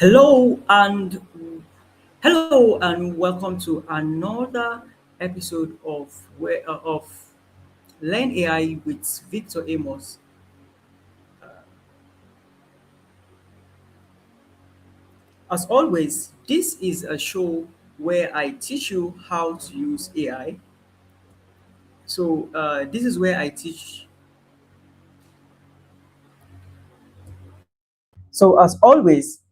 Hello and welcome to another episode of Learn AI with Victor Amos. As always, this is a show where I teach you how to use AI. This is where I teach. So as always,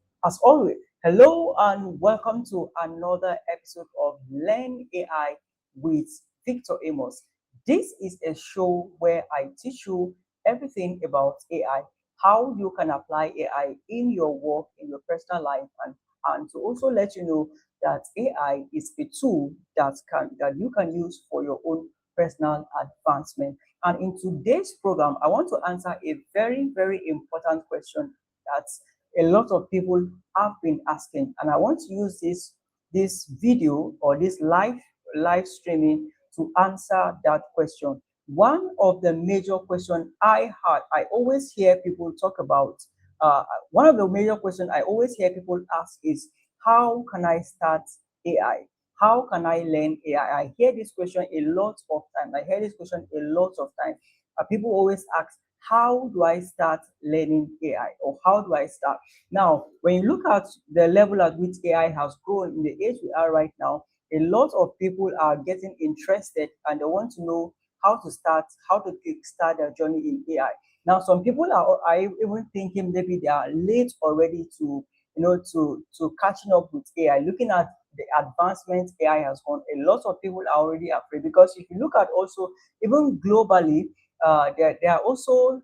hello and welcome to another episode of Learn AI with Victor Amos. This is a show where I teach you everything about AI, how you can apply AI in your work, in your personal life, and to also let you know that AI is a tool that you can use for your own personal advancement. And in today's program, I want to answer a very important question that a lot of people have been asking, and I want to use this video or this live streaming to answer that question. One of the major questions I always hear people talk about. One of the major questions I always hear people ask is, how can I start AI? How can I learn AI? I hear this question a lot of time. I hear this question a lot of time. People always ask, how do I start learning AI, or how do I start? Now, when you look at the level at which AI has grown in the age we are right now, a lot of people are getting interested and they want to know how to start their journey in AI. Now, some people are even thinking maybe they are late already to to catching up with AI. Looking at the advancement AI has gone, a lot of people are already afraid, because if you look at also even globally, there are also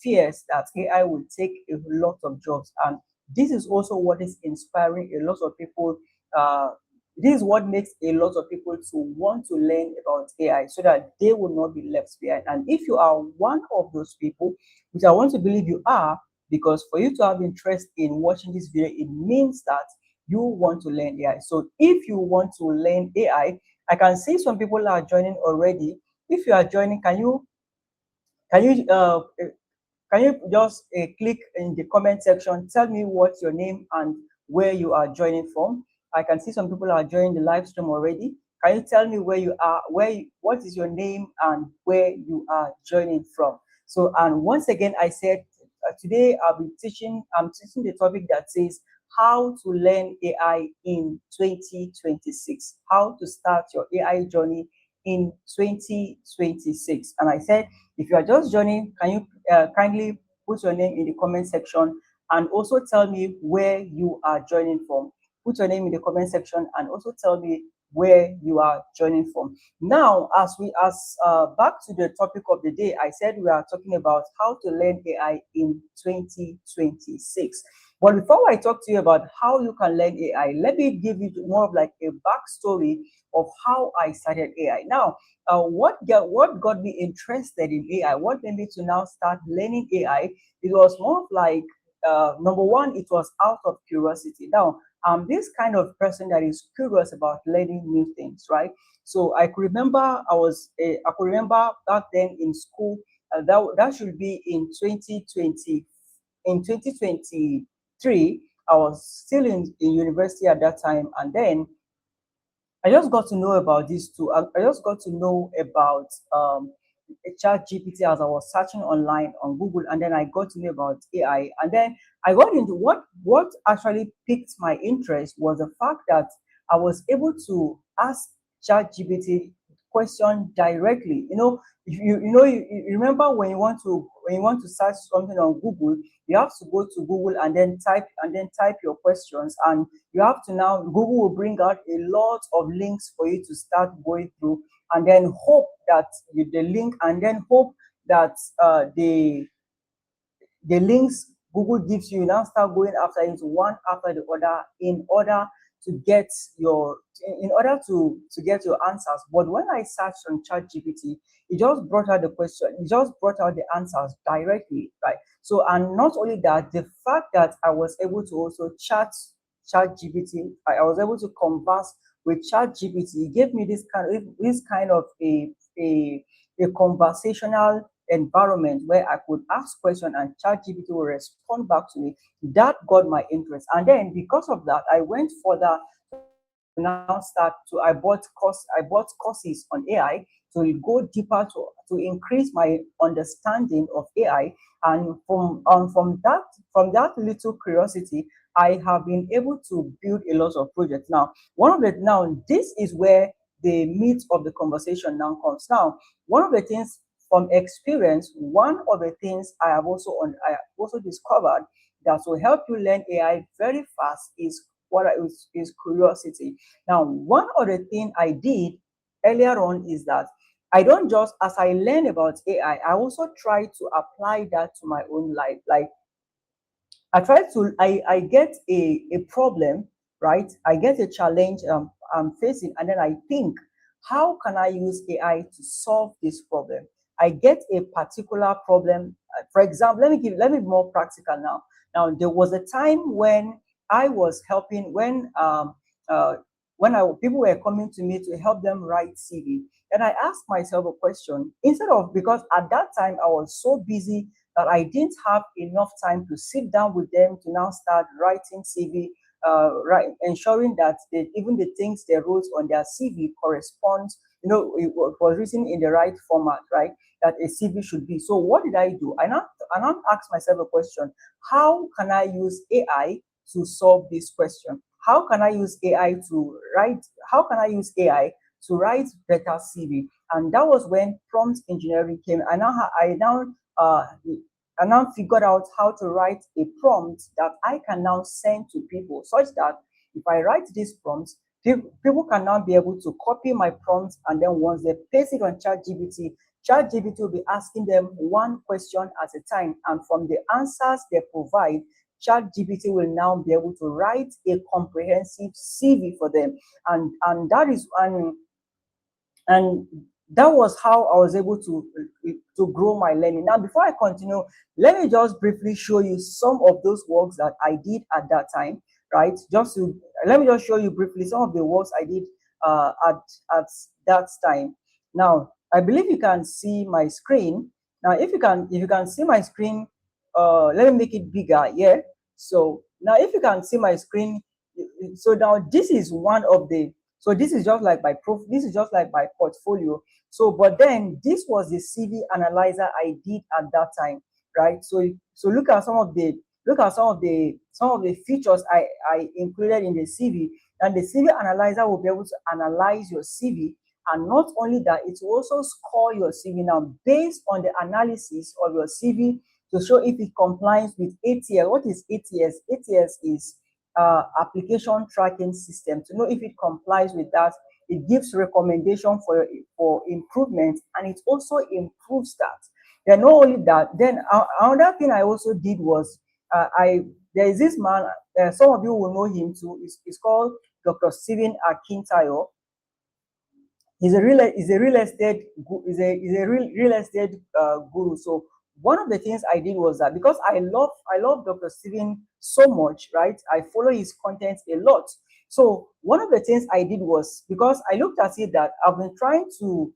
fears that AI will take a lot of jobs, and this is also what is inspiring a lot of people. Uh, this is what makes a lot of people to want to learn about AI so that they will not be left behind. And if you are one of those people, which I want to believe you are, because for you to have interest in watching this video, it means that you want to learn AI. So if you want to learn AI, I can see some people are joining already. If you are joining, can you uh, can you just click in the comment section, tell me what's your name and where you are joining from? I can see some people are joining the live stream already. Can you tell me where you are, what is your name and where you are joining from? So, and once again, I said today I'm teaching the topic that says how to learn AI in 2026, how to start your AI journey in 2026. And I said, if you are just joining, can you kindly put your name in the comment section and also tell me where you are joining from? Put your name in the comment section and also tell me where you are joining from. Now, as back to the topic of the day, I said we are talking about how to learn AI in 2026. But before I talk to you about how you can learn AI, let me give you more of like a backstory of how I started AI. Now, what got me interested in AI, what made me to now start learning AI, it was more of like, number one, it was out of curiosity. Now, I'm this kind of person that is curious about learning new things, right? So I could remember I could remember back then in school, that should be in 2020, in 2023. I was still in university at that time, and then I just got to know about this too. I just got to know about Chat GPT as I was searching online on Google, and then I got to know about AI, and then I got into what actually piqued my interest was the fact that I was able to ask Chat GPT question directly. You remember when you want to search something on Google, you have to go to Google and then type your questions, and you have to now Google will bring out a lot of links for you to start going through, and then hope that the link, and then hope that the links Google gives you, you now start going after it one after the other in order to get your to get your answers. But when I searched on ChatGPT, it just brought out the question, it just brought out the answers directly, right? So, and not only that, the fact that I was able to also ChatGPT, I was able to converse with ChatGPT, it gave me this kind of a conversational environment where I could ask questions and ChatGPT will respond back to me. That got my interest. And then because of that, I went further to now start to I bought courses on AI to go deeper to increase my understanding of AI. And from that little curiosity, I have been able to build a lot of projects. Now this is where the meat of the conversation now comes. Now, one of the things from experience, one of the things I have also discovered that will help you learn AI very fast is curiosity. Now, one of the things I did earlier on is that I don't just as I learn about AI, I also try to apply that to my own life. Like I get a problem, right? I get a challenge I'm facing, and then I think, how can I use AI to solve this problem? I get a particular problem. For example, let me be more practical now. Now there was a time when I was helping uh, people were coming to me to help them write CV, and I asked myself a question instead of because at that time I was so busy that I didn't have enough time to sit down with them to now start writing CV, right, ensuring that even the things they wrote on their CV corresponds, was written in the right format, right, that a CV should be. So what did I do? I now asked myself a question: how can I use AI to solve this question? How can I use AI to write? How can I use AI to write better CV? And that was when prompt engineering came. Uh, I now figured out how to write a prompt that I can now send to people, such that if I write these prompts, people can now be able to copy my prompts, and then once they paste it on ChatGPT, ChatGPT will be asking them one question at a time, and from the answers they provide, ChatGPT will now be able to write a comprehensive CV for them, and that is and that was how I was able to grow my learning. Now, before I continue, let me just briefly show you some of those works that I did at that time, right? Just to Let me just show you briefly some of the works I did at that time. Now, I believe you can see my screen. Now, if you can see my screen, let me make it bigger. Yeah. So now, if you can see my screen, so now this is one of the so this is just like this is just like my portfolio. So, but then this was the CV analyzer I did at that time, right? So look at some of the features I included in the CV, and the CV analyzer will be able to analyze your CV. And not only that, it will also score your CV now based on the analysis of your CV to show if it complies with ATS. What is ATS? ATS is application tracking system, to know if it complies with that. It gives recommendation for improvement, and it also improves that. Then not only that, then another thing I also did was I there is this man. Some of you will know him too. It's called Dr. Stephen Akintayo. He's a real estate guru. So one of the things I did was that because I love Dr. Steven so much, right? I follow his content a lot. So one of the things I did was, because I looked at it, that I've been trying to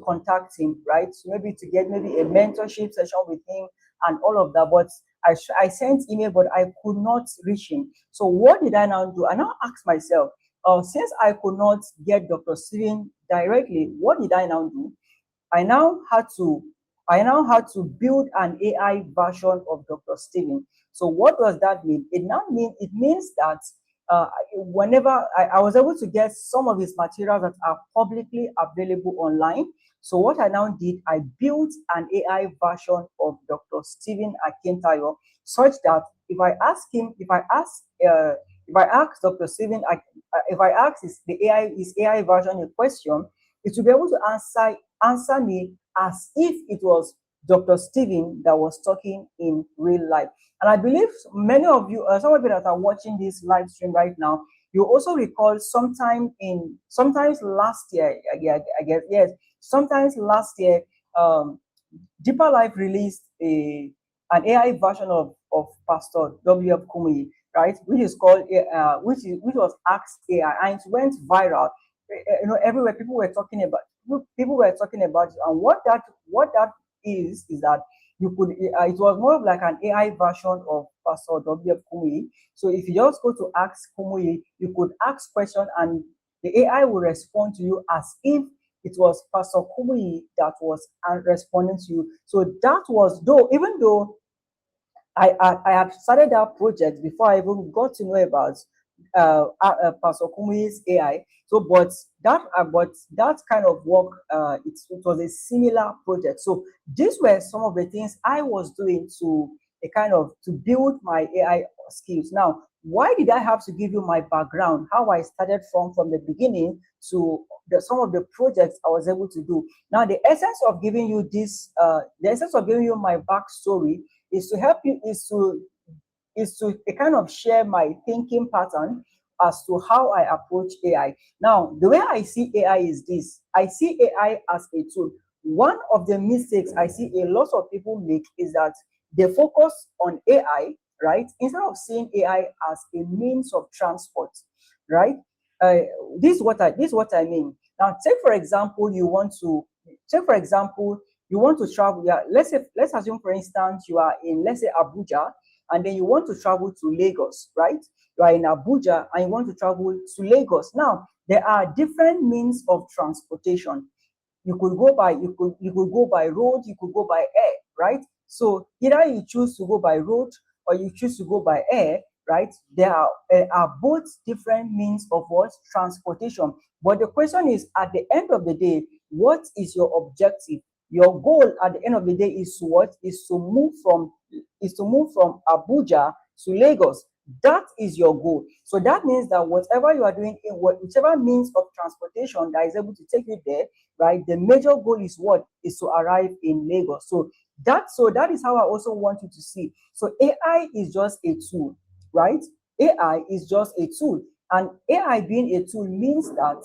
contact him, right? So maybe to get maybe a mentorship session with him and all of that. But I sent email, but I could not reach him. So what did I now do? I now asked myself, since I could not get Dr. Steven directly, what did I now do? I now had to I now had to build an AI version of Dr. Steven. So what does that mean? It means that whenever I was able to get some of his materials that are publicly available online. So what I now did, I built an AI version of Dr. Steven Akintayo, such that if I ask Dr. Steven, if I ask his AI version a question, it will be able to answer me as if it was Dr. Steven that was talking in real life. And I believe many of you, some of you that are watching this live stream right now, you also recall sometimes last year, I guess, yes, sometimes last year, um, Deeper Life released an AI version of Pastor W.F. Kumuyi, right? Which is called which was Ask AI, and it went viral. Everywhere people were talking about it, and what that is that you could, it was more of like an AI version of Pastor W.F. Kumuyi. So if you just go to ask Kumuyi, you could ask question and the AI will respond to you as if it was Pastor Kumuyi that was responding to you. So that was, though, even though I had started that project before I even got to know about Pastor Kumuyi's AI. So, but that kind of work, it was a similar project. So, these were some of the things I was doing to a kind of to build my AI skills. Now, why did I have to give you my background? How I started from the beginning to some of the projects I was able to do. Now, the essence of giving you this, the essence of giving you my backstory is to help you, is to kind of share my thinking pattern as to how I approach AI. Now, the way I see AI is this: I see AI as a tool. One of the mistakes I see a lot of people make is that they focus on AI, right, instead of seeing AI as a means of transport, right? Uh, this is what I mean. Now, take for example, you want to travel. Yeah, let's assume for instance you are in, let's say, Abuja, and then you want to travel to Lagos, right? You are in Abuja and you want to travel to Lagos. Now, there are different means of transportation. You could go by road, you could go by air, right? So either you choose to go by road or you choose to go by air, right? There are both different means of what transportation. But the question is, at the end of the day, what is your objective? Your goal at the end of the day is what? Is to move from Abuja to Lagos. That is your goal. So that means that whatever you are doing, in whichever means of transportation that is able to take you there, right? The major goal is what? Is to arrive in Lagos. So that is how I also want you to see. So AI is just a tool, right? AI is just a tool. And AI being a tool means that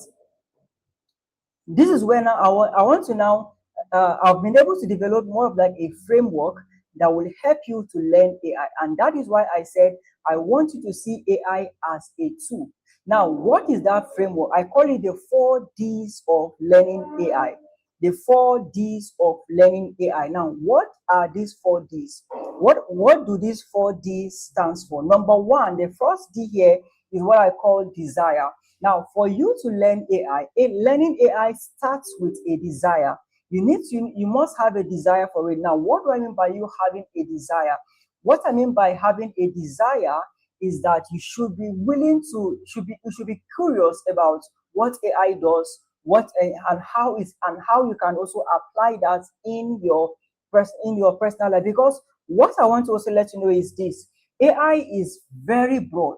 this is where now I want to now, I've been able to develop more of like a framework that will help you to learn AI. And that is why I said I want you to see AI as a tool. Now, what is that framework? I call it the 4Ds of learning AI. The 4Ds of learning AI. Now, what are these 4Ds? What do these 4Ds stands for? Number one, the first D here is what I call desire. Now, for you to learn AI, learning AI starts with a desire. You must have a desire for it. Now, what do I mean by you having a desire? What I mean by having a desire is that you should be willing to, you should be curious about what AI does, and how you can also apply that in your personal life. Because what I want to also let you know is this: AI is very broad,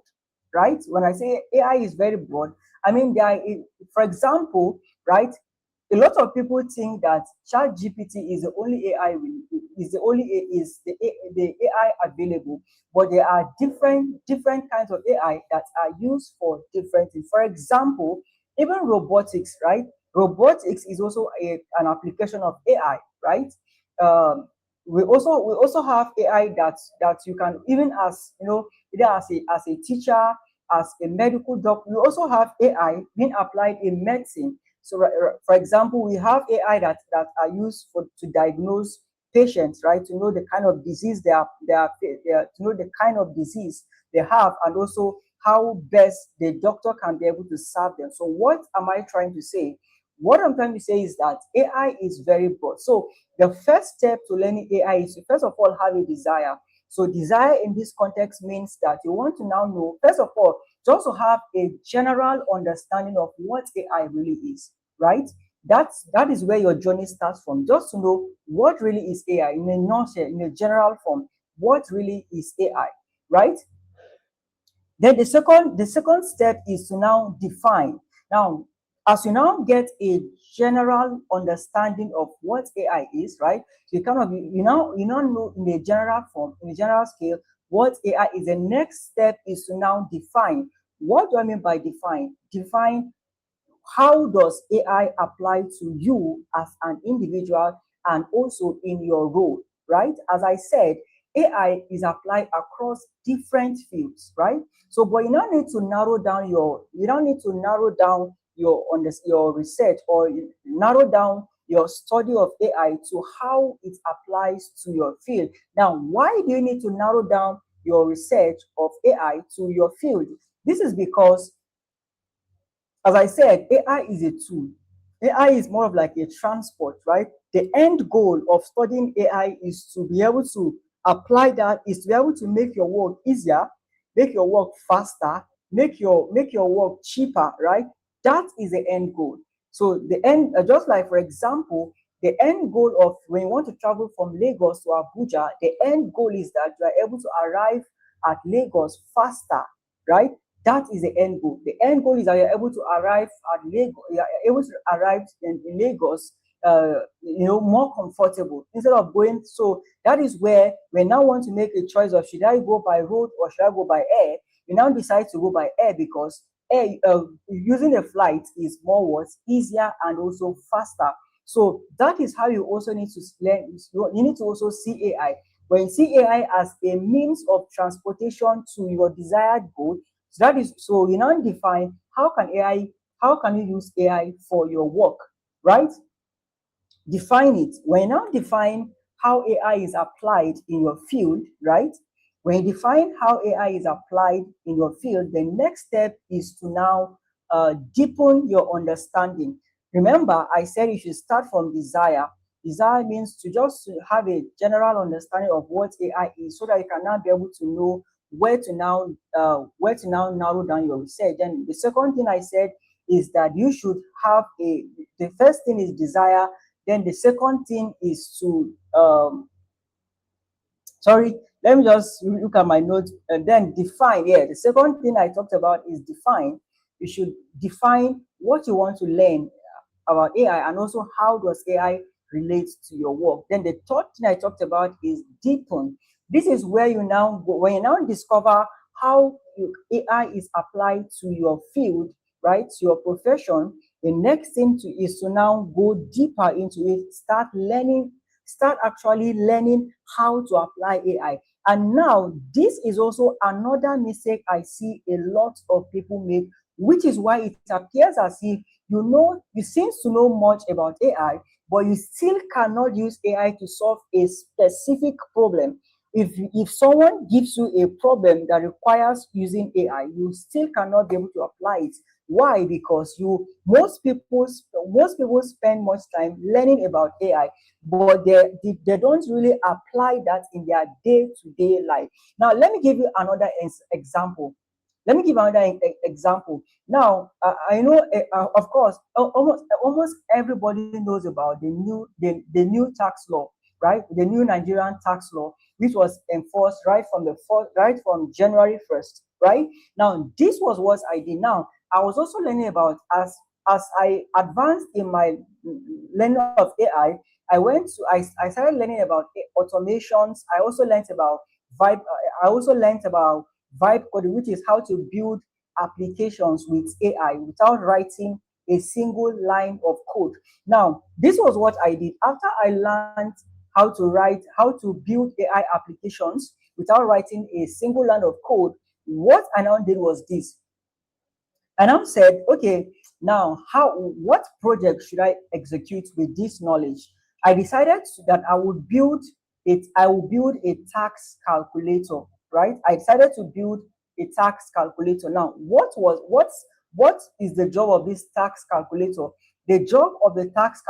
right? When I say AI is very broad, I mean, for example, right? A lot of people think that ChatGPT is the only AI the AI available, but there are different kinds of AI that are used for different things. For example, even robotics, right? Robotics is also an application of AI, right? Um, we also have AI that you can, even as you know, either as a teacher, as a medical doctor. We also have AI being applied in medicine. So, for example, we have AI that are used to diagnose patients, right? To know the kind of disease to know the kind of disease they have, and also how best the doctor can be able to serve them. So, what am I trying to say? What I'm trying to say is that AI is very broad. So, the first step to learning AI is to first of all have a desire. So desire in this context means that you want to now know, first of all, to also have a general understanding of what AI really is, right? That is where your journey starts from. Just to know what really is AI in a nutshell, in a general form, what really is AI, right? Then the second step is to now define. Now, as you now get a general understanding of what AI is, right? So you now know in a general form, in a general scale, what AI is. The next step is to now define. What do I mean by define? Define how does AI apply to you as an individual and also in your role, right? As I said, AI is applied across different fields, right? So, but you don't need to narrow down your research, or narrow down your study of AI to how it applies to your field. Now, why do you need to narrow down your research of AI to your field? This is because, as I said, AI is a tool. AI is more of like a transport, right? The end goal of studying AI is to be able to apply that, is to be able to make your work easier, make your work faster, make your work cheaper, right? That is the end goal. So the end, just like for example, the end goal of when you want to travel from Lagos to Abuja, the end goal is that you are able to arrive at Lagos faster, right? That is the end goal. The end goal is that you're able to arrive at Lagos, you're able to arrive in Lagos, more comfortable instead of going. So that is where we now want to make a choice of should I go by road or should I go by air. You now decide to go by air because air, using a flight is more what easier and also faster. So that is how you also need to learn. You need to also see AI. When you see AI as a means of transportation to your desired goal, so that is so you now define how can you use AI for your work, right? Define it. When you now define how AI is applied in your field, right? When you define how AI is applied in your field, the next step is to now deepen your understanding. Remember, I said you should start from desire. Desire means to just have a general understanding of what AI is, so that you can now be able to know where to now narrow down your research. And the second thing I said is that you should have the first thing is desire, then the second thing is to sorry, let me just look at my notes and then define. Yeah, the second thing I talked about is define. You should define what you want to learn about AI and also how does AI relate to your work. Then the third thing I talked about is deepen. This is where you now go, when you now discover how AI is applied to your field, right, to your profession. The next thing is to now go deeper into it, start actually learning how to apply AI. And now, this is also another mistake I see a lot of people make, which is why it appears as if you seem to know much about AI, but you still cannot use AI to solve a specific problem. If someone gives you a problem that requires using AI, you still cannot be able to apply it. Why? Because most people spend much time learning about AI, but they don't really apply that in their day-to-day life. Now, let me give you another example. Let me give another example. Now, I know, of course, almost everybody knows about the new tax law, right? The new Nigerian tax law, which was enforced right from January 1st, right? Now, this was what I did. Now, I was also learning about as I advanced in my learning of AI. I started learning about automations. I also learned about vibe. I also learned about vibe coding, which is how to build applications with AI without writing a single line of code. Now, this was what I did after I learned how to build AI applications without writing a single line of code. What I now did was this. And I said, okay, now what project should I execute with this knowledge? I decided that I will build a tax calculator, right? I decided to build a tax calculator. Now, what is the job of this tax calculator? The job of the tax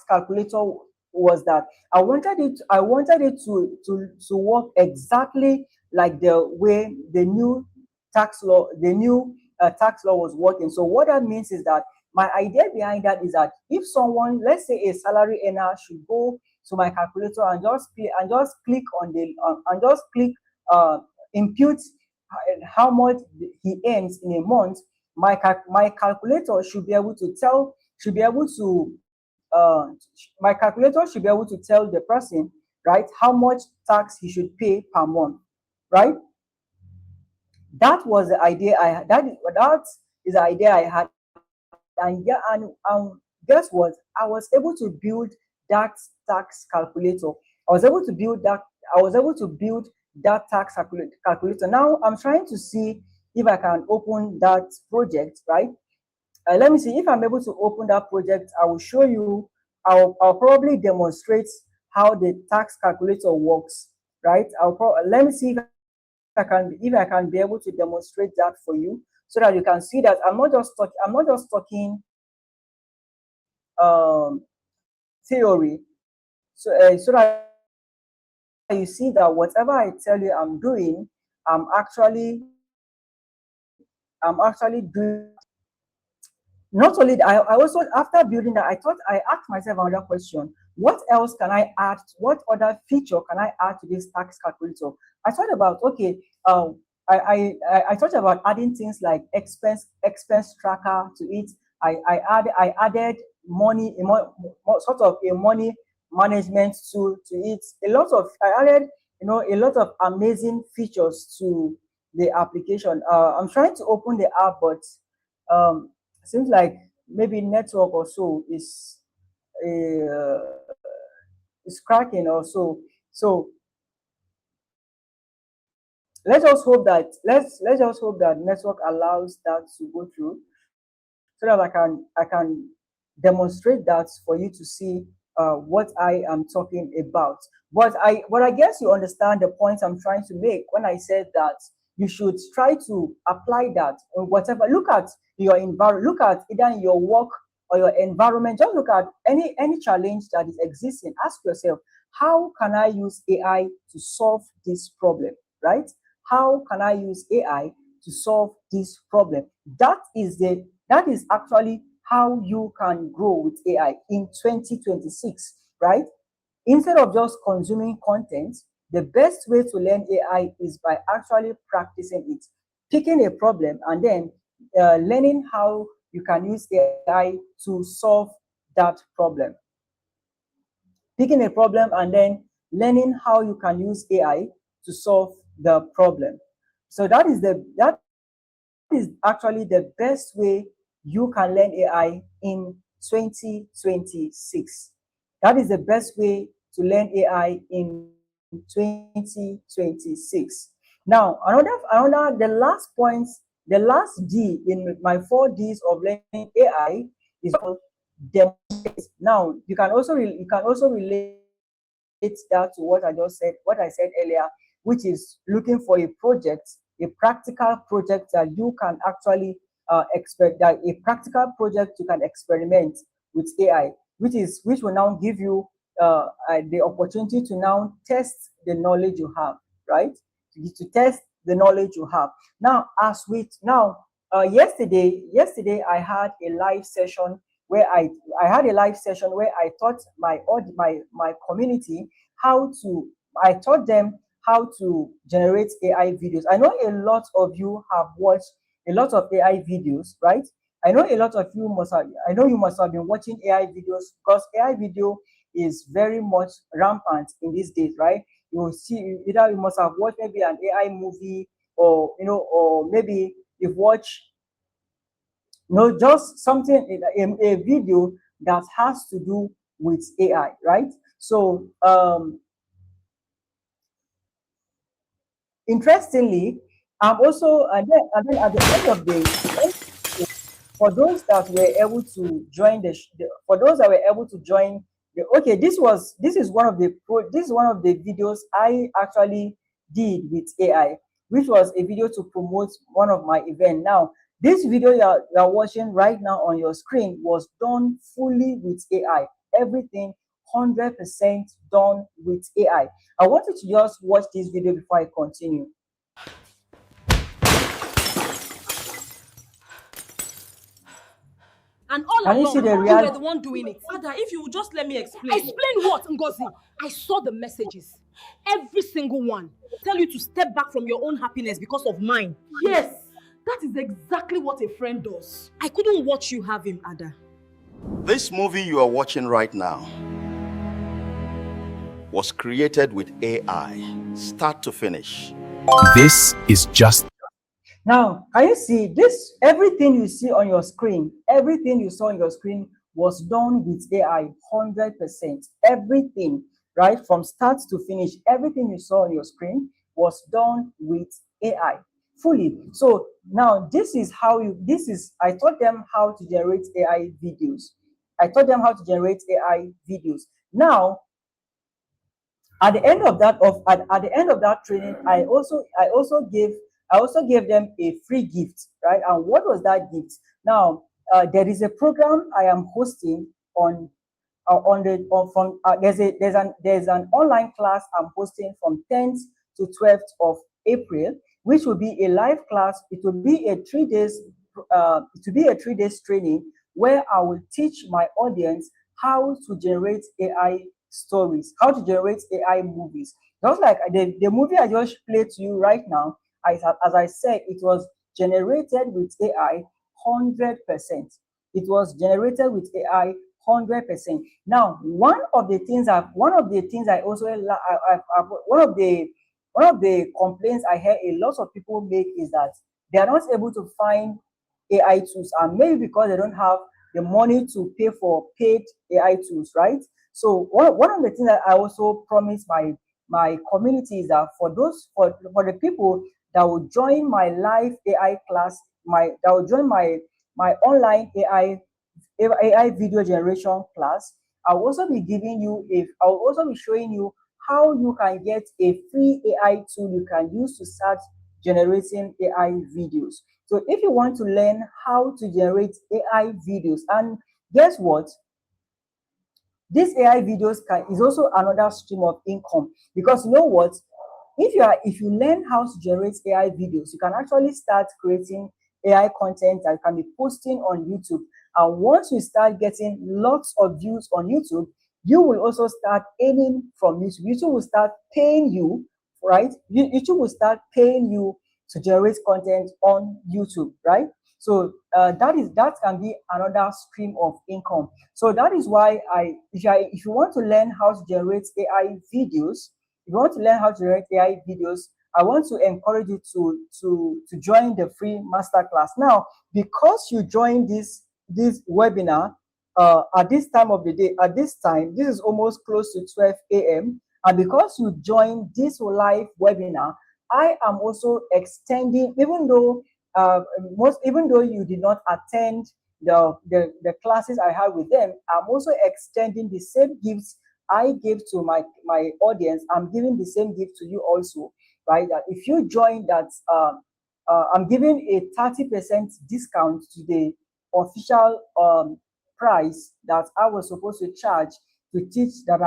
calculator was that I wanted it to work exactly like the way the new tax law was working. So what that means is that my idea behind that is that if someone, let's say a salary earner, should go to my calculator and just click on the and just click impute how much he earns in a month, my calculator should be able to tell should be able to my calculator should be able to tell the person, right, how much tax he should pay per month, right? That was the idea I had. That is the idea I had. And yeah, and guess what? I was able to build that tax calculator. I was able to build that. I was able to build that tax calculator. Now I'm trying to see if I can open that project, right? let me see if I'm able to open that project. I will show you. I'll probably demonstrate how the tax calculator works, right? Let me see if I can be able to demonstrate that for you, so that you can see that I'm not just talking theory. So that you see that whatever I tell you I'm doing, I'm actually doing. Not only that, I also, after building that, I asked myself another question: what else can I add? What other feature can I add to this tax calculator? I thought about, okay, I thought about adding things like expense tracker to it. I added money, sort of a money management tool to it. I added, a lot of amazing features to the application. I'm trying to open the app, but um, seems like maybe network or so uh, is cracking or so. So let's just hope that network allows that to go through, so that I can demonstrate that for you to see what I am talking about. But I guess you understand the point I'm trying to make when I said that you should try to apply that or whatever. Look at your environment. Look at either in your work or your environment. Just look at any challenge that is existing. Ask yourself, how can I use AI to solve this problem? Right? How can I use AI to solve this problem? That is actually how you can grow with AI in 2026, right? Instead of just consuming content, the best way to learn AI is by actually practicing it, picking a problem, and then learning how you can use AI to solve that problem. Picking a problem and then learning how you can use AI to solve the problem. So that is actually the best way you can learn AI in 2026. That is the best way to learn AI in 2026. Now, the last point, the last D in my 4 Ds of learning AI is demonstrate. Now, you can also relate that to what I said earlier, which is looking for a project, a practical project that you can actually expect, that a practical project you can experiment with AI, which will now give you the opportunity to now test the knowledge you have, right? To test the knowledge you have. Now, yesterday I had a live session where I taught my community how to I taught them how to generate AI videos. I know a lot of you have watched a lot of AI videos, right? I know you must have been watching AI videos, because AI video is very much rampant in these days, right? You will see, either you must have watched maybe an AI movie, or or maybe you've watched, just something, a video that has to do with AI, right? So interestingly, I'm also, and then at the end of for those that were able to join for those that were able to join okay, this is one of the videos I actually did with AI, which was a video to promote one of my event. Now, this video you're watching right now on your screen was done fully with AI. Everything 100% done with AI. I want you to just watch this video before I continue. And all Can you along, see the you were reality? the one doing it. Ada, if you would just let me explain. Explain what, Ngozi? I saw the messages. Every single one. Tell you to step back from your own happiness because of mine. Yes, that is exactly what a friend does. I couldn't watch you have him, Ada. This movie you are watching right now was created with AI, start to finish. This is just. Now, can you see this? Everything you see on your screen, everything you saw on your screen was done with AI 100%. Everything, right? From start to finish, everything you saw on your screen was done with AI. fully. So now I taught them how to generate AI videos. Now at the end of at the end of that training, I also gave them a free gift, right? And what was that gift? Now there is a program I am hosting on the on from there's an online class I'm hosting from 10th to 12th of April, which will be a live class. It will be a 3 days training where I will teach my audience how to generate AI stories, how to generate AI movies. Just like the movie I just played to you right now, as I said, it was generated with AI 100%. It was generated with AI 100%. Now, one of the things I also one of the complaints I hear a lot of people make is that they are not able to find AI tools, and maybe because they don't have the money to pay for paid AI tools, right? So one of the things that I also promise my community is that for the people that will join my live AI class, that will join my online AI video generation class, I'll also be showing you how you can get a free AI tool you can use to start generating AI videos. So if you want to learn how to generate AI videos, and guess what? These AI videos is also another stream of income, because you know what? If you learn how to generate AI videos, you can actually start creating AI content that you can be posting on YouTube. And once you start getting lots of views on YouTube, you will also start earning from YouTube. YouTube will start paying you, right? YouTube will start paying you to generate content on YouTube, right? So that can be another stream of income. So that is why if you want to learn how to generate AI videos, if you want to learn how to generate AI videos, I want to encourage you to join the free masterclass. Now, because you join this webinar at this time of the day, this is almost close to 12 a.m. And because you join this live webinar, I am also extending, even though you did not attend the classes I had with them, I'm also extending the same gifts I gave to my audience. I'm giving the same gift to you also, right? That if you join that, I'm giving a 30% discount to the official price that I was supposed to charge to teach, that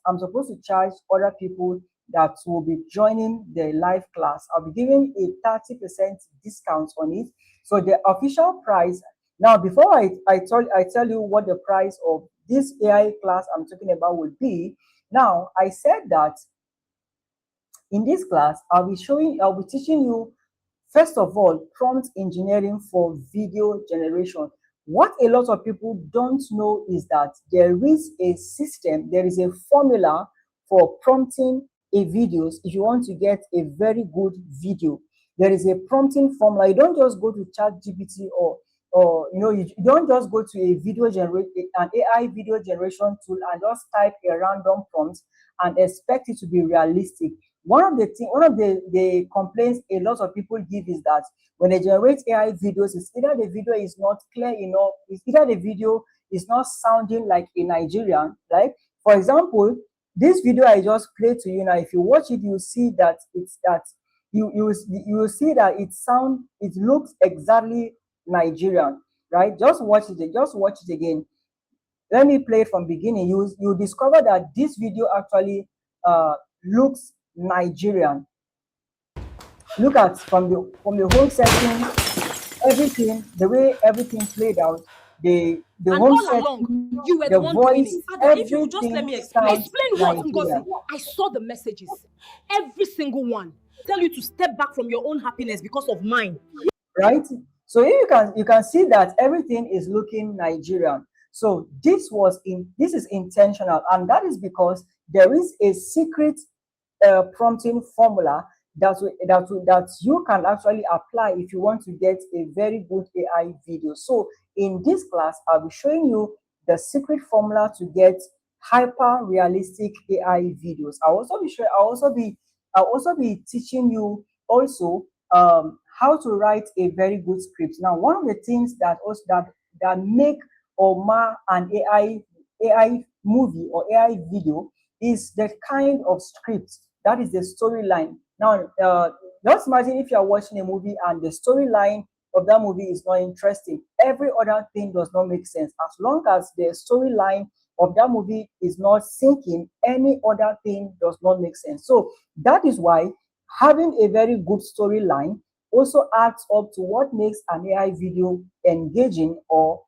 I'm supposed to charge other people that will be joining the live class. I'll be giving a 30% discount on it. So the official price, now before I tell you what the price of this AI class I'm talking about will be, now I said that in this class, I'll be teaching you, first of all, prompt engineering for video generation. What a lot of people don't know is that there is a formula for prompting a videos. If you want to get a very good video, there is a prompting formula. You don't just go to ChatGPT or you don't just go to an AI video generation tool and just type a random prompt and expect it to be realistic. One of the complaints a lot of people give is that when they generate AI videos, it's either the video is not clear enough, it's either the video is not sounding like a Nigerian. Like, for example, this video I just played to you now, if you watch it, you see that you will see that it looks exactly Nigerian, right? Just watch it again. Let me play it from beginning. You discover that this video actually looks Nigerian. Look at from the whole setting, everything, the way everything played out, the And whole all setting, along, you were the the one doing voice, it. Ada, if you would just let everything me explain. sounds Explain what, Nigerian. Ngozi? I saw the messages. Every single one. Tell you to step back from your own happiness because of mine. Right? So you can see that everything is looking Nigerian. So this is intentional, and that is because there is a secret prompting formula that you can actually apply if you want to get a very good AI video. So in this class, I'll be showing you the secret formula to get hyper realistic AI videos. I'll also be teaching you also how to write a very good script. Now, one of the things that also that make or mar an AI movie or AI video is the kind of script, that is the storyline. Now, just imagine if you are watching a movie and the storyline of that movie is not interesting. Every other thing does not make sense. As long as the storyline of that movie is not sinking, any other thing does not make sense. So that is why having a very good storyline also adds up to what makes an AI video engaging or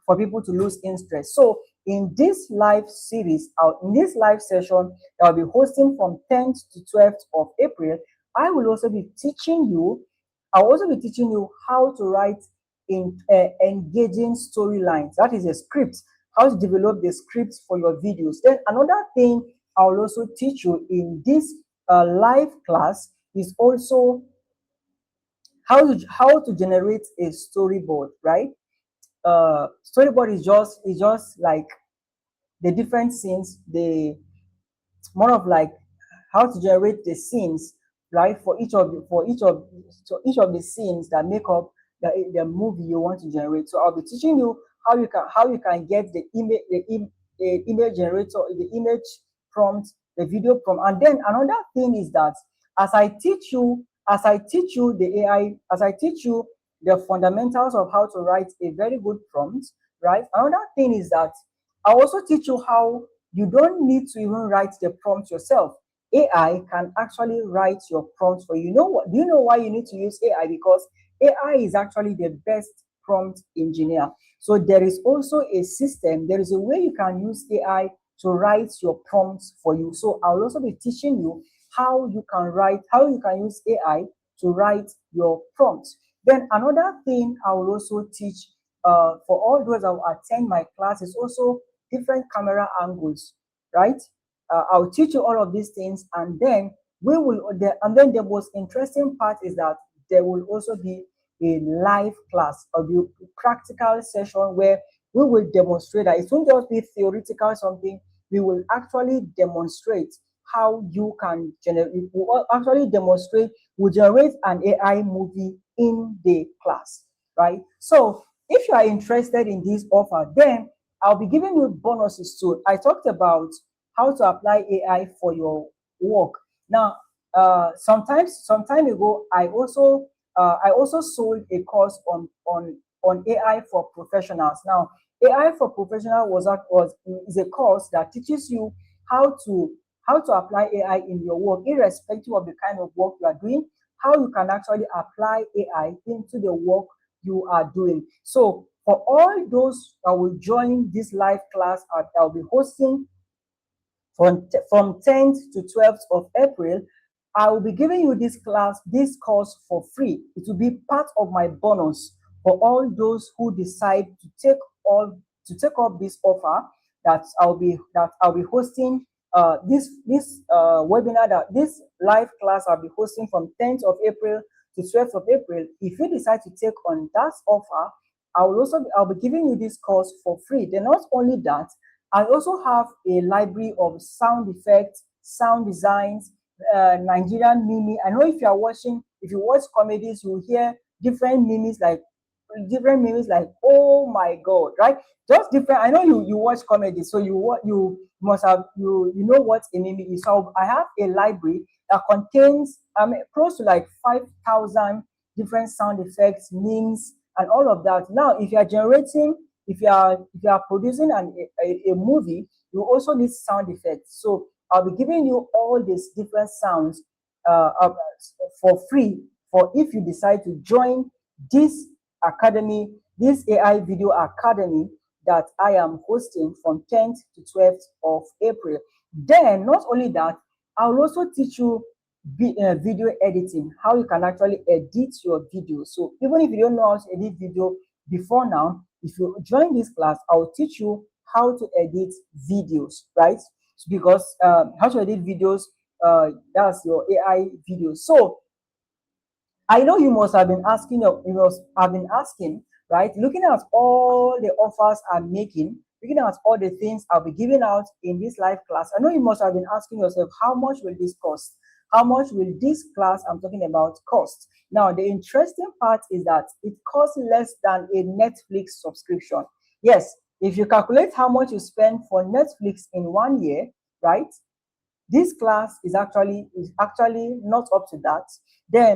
for people to lose interest. So in this live series, in this live session that I'll be hosting from 10th to 12th of April, I'll also be teaching you how to write in engaging storylines. That is a script, how to develop the scripts for your videos. Then another thing I'll also teach you in this live class is also how to generate a storyboard, right? Storyboard is just like the different scenes, the more of like how to generate the scenes, right? For each of the scenes that make up the movie you want to generate. So I'll be teaching you how you can get the image generator, the image prompt, the video prompt. And then another thing is that as I teach you the AI, as I teach you the fundamentals of how to write a very good prompt, right? Another thing is that I also teach you how you don't need to even write the prompt yourself. AI can actually write your prompts for you. You know what? Do you know why you need to use AI? Because AI is actually the best prompt engineer. So there is also a system, there is a way you can use AI to write your prompts for you. So I'll also be teaching you how you can use AI to write your prompts. Then another thing I will also teach for all those that will attend my class is also different camera angles, right? I'll teach you all of these things, and then the most interesting part is that there will also be a live class, or the practical session where we will demonstrate that it won't just be theoretical something. We will actually demonstrate how you can generate. We'll generate an AI movie in the class, right? So if you are interested in this offer, then I'll be giving you bonuses too. I talked about how to apply AI for your work. Now, some time ago, I also sold a course on AI for professionals. Now, AI for professionals is a course that teaches you how to apply AI in your work, irrespective of the kind of work you are doing, how you can actually apply AI into the work you are doing. So for all those that will join this live class I'll be hosting from 10th to 12th of April, I will be giving you this course for free. It will be part of my bonus for all those who decide to take up this offer that I'll be hosting this webinar, this live class I'll be hosting from 10th of April to 12th of April. If you decide to take on that offer, I'll be giving you this course for free. Then not only that, I also have a library of sound effects, sound designs, Nigerian meme. I know if you watch comedies, you hear different memes like oh my god, right? Just different. I know you watch comedy, so you must have you know what a meme is. So I have a library that contains close to like 5,000 different sound effects, memes, and all of that. Now, if you are producing a movie, you also need sound effects. So I'll be giving you all these different sounds for free for if you decide to join this academy, this AI video academy that I am hosting from 10th to 12th of April. Then, not only that, I'll also teach you video editing, how you can actually edit your video. So even if you don't know how to edit video before now, if you join this class, I'll teach you how to edit videos, right? Because how to edit videos, that's your AI video. So I know you must have been asking, right? Looking at all the offers I'm making, looking at all the things I'll be giving out in this live class, I know you must have been asking yourself, how much will this cost? how much will this class I'm talking about cost? Now, the interesting part is that it costs less than a Netflix subscription. Yes, if you calculate how much you spend for Netflix in 1 year, right? This class is actually not up to that.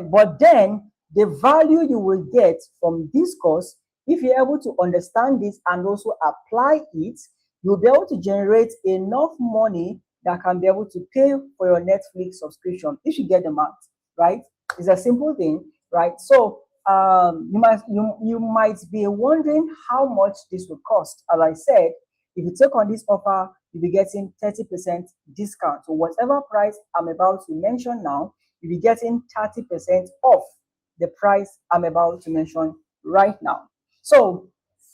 But then the value you will get from this course, if you're able to understand this and also apply it, you'll be able to generate enough money that can be able to pay for your Netflix subscription if you get the math, right? It's a simple thing, right? So you might be wondering how much this will cost. As I said, if you take on this offer, you'll be getting 30% discount. So whatever price I'm about to mention now, you'll be getting 30% off the price I'm about to mention right now. So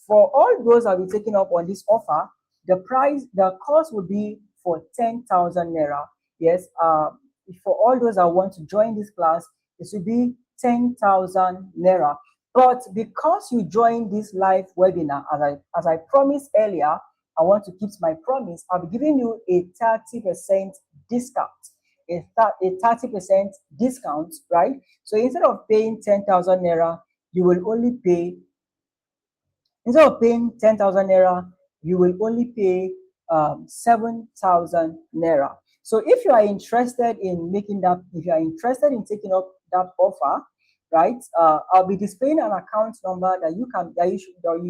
for all those that will be taking up on this offer, the cost will be for 10,000 naira. Yes, for all those that want to join this class, it will be 10,000 naira. But because you join this live webinar, as I promised earlier, I want to keep my promise. I'll be giving you a 30% discount, a 30% discount, right? So instead of paying 10,000 naira, you will only pay, instead of paying 10,000 naira, you will only pay 7,000 naira. So if you are interested in making that, if you are interested in taking up that offer, right? I'll be displaying an account number that you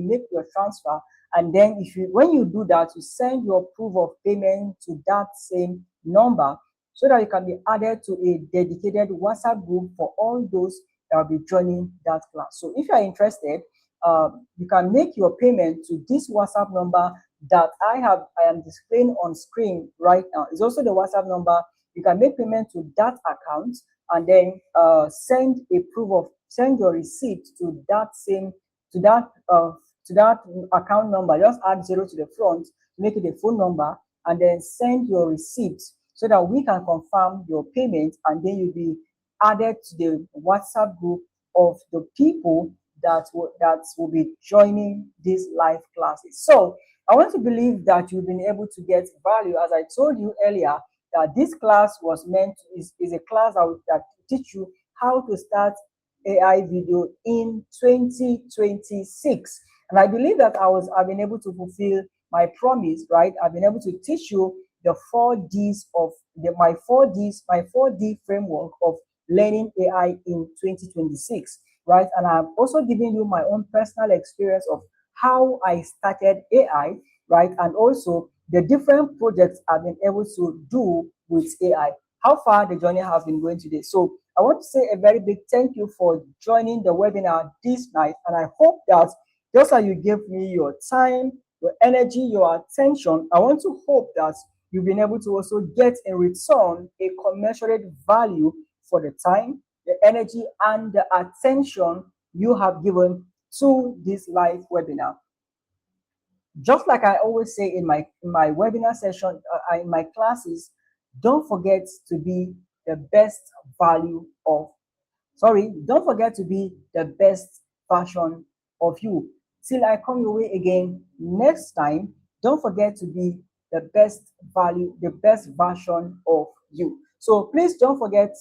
make your transfer, and then when you do that, you send your proof of payment to that same number so that you can be added to a dedicated WhatsApp group for all those that will be joining that class. So if you are interested, you can make your payment to this WhatsApp number that I am displaying on screen right now. It's also the WhatsApp number. You can make payment to that account and then send your receipt to that account number. Just add 0 to the front, make it a phone number, and then send your receipt so that we can confirm your payment, and then you'll be added to the WhatsApp group of the people that will be joining these live classes. So I want to believe that you've been able to get value. As I told you earlier, that this class is a class that will teach you how to start AI video in 2026. And I believe that I've been able to fulfill my promise, right? I've been able to teach you the 4Ds of my 4D framework of learning AI in 2026, right? And I'm also giving you my own personal experience of how I started AI, right? And also the different projects I've been able to do with AI, how far the journey has been going today. So I want to say a very big thank you for joining the webinar this night. And I hope that just as you gave me your time, your energy, your attention, I want to hope that you've been able to also get in return a commensurate value for the time, the energy, and the attention you have given to this live webinar. Just like I always say in my webinar session, in my classes, don't forget to be the best don't forget to be the best version of you. Till I come your way again next time, don't forget to be the best version of you. So please don't forget,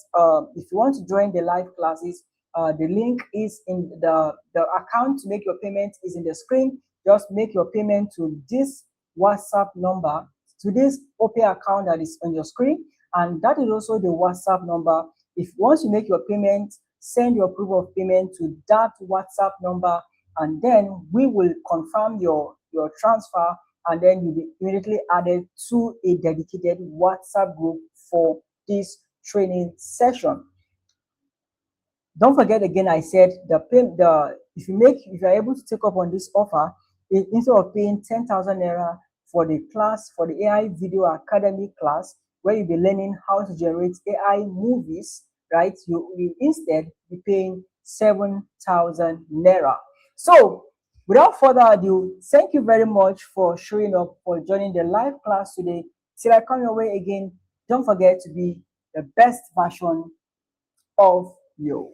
if you want to join the live classes, the link is in the account to make your payment is in the screen. Just make your payment to this WhatsApp number, to this OPay account that is on your screen, and that is also the WhatsApp number. If once you make your payment, send your proof of payment to that WhatsApp number, and then we will confirm your transfer, and then you'll be immediately added to a dedicated WhatsApp group for this training session. Don't forget again, I said if you're able to take up on this offer, instead of paying 10,000 naira for the class, for the AI Video Academy class, where you'll be learning how to generate AI movies, right? You instead be paying 7,000 naira. So without further ado, thank you very much for showing up, for joining the live class today. Till I come your way again, don't forget to be the best version of you.